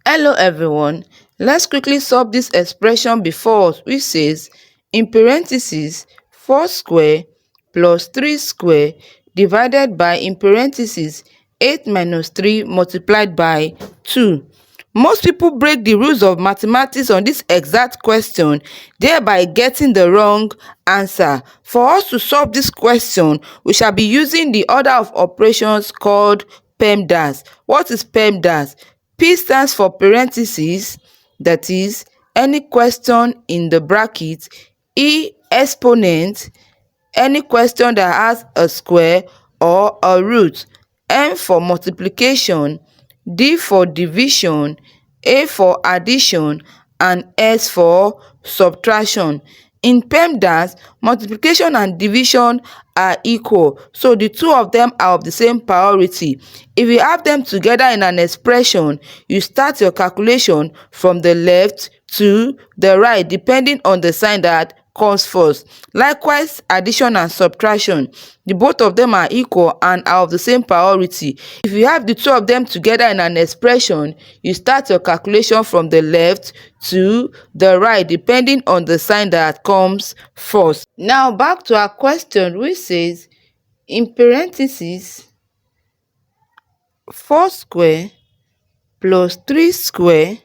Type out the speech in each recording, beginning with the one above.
Hello everyone, let's quickly solve this expression before us which says in parentheses 4 square plus 3 square divided by in parentheses 8 minus 3 multiplied by 2. Most people break the rules of mathematics on this exact question, thereby getting the wrong answer. For us to solve this question, we shall be using the order of operations called PEMDAS. What is PEMDAS? P stands for parentheses, that is, any question in the bracket. E, exponent, any question that has a square or a root. M for multiplication, D for division, A for addition, and S for subtraction. In PEMDAS, multiplication and division are equal, so the two of them are of the same priority. If you have them together in an expression, you start your calculation from the left to the right depending on the sign that comes first. Likewise, addition and subtraction, the both of them are equal and are of the same priority. If you have the two of them together in an expression, you start your calculation from the left to the right depending on the sign that comes first. Now back to our question, which says in parentheses 4 square plus 3 square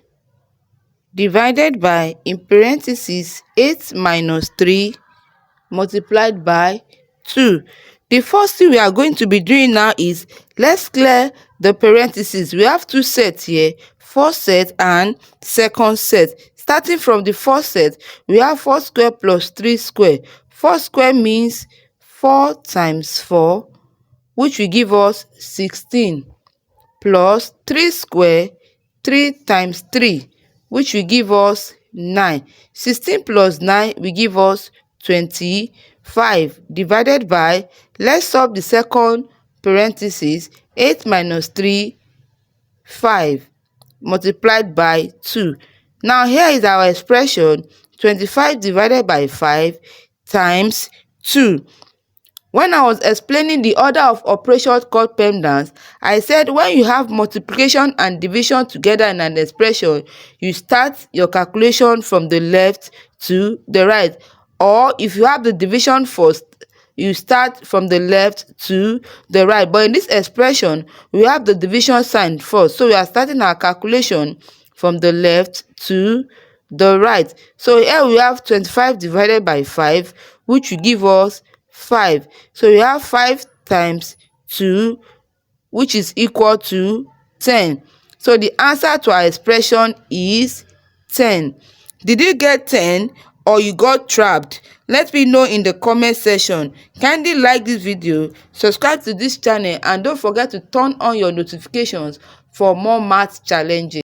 divided by in parentheses 8 minus 3 multiplied by 2. The first thing we are going to be doing now is let's clear the parentheses. We have two sets here, first set and second set. Starting from the first set, we have 4 square plus 3 square. 4 square means 4 times 4, which will give us 16, plus 3 square, 3 times 3, which will give us 9. 16 plus 9 will give us 25, divided by, let's solve the second parenthesis, 8 minus 3, 5, multiplied by 2. Now here is our expression, 25 divided by 5 times 2. When I was explaining the order of operations called PEMDAS, I said when you have multiplication and division together in an expression, you start your calculation from the left to the right. Or if you have the division first, you start from the left to the right. But in this expression, we have the division sign first. So we are starting our calculation from the left to the right. So here we have 25 divided by 5, which will give us 5. So we have 5 times 2, which is equal to 10. So the answer to our expression is 10. Did you get 10 or you got trapped? Let me know in the comment section. Kindly like this video, subscribe to this channel, and don't forget to turn on your notifications for more math challenges.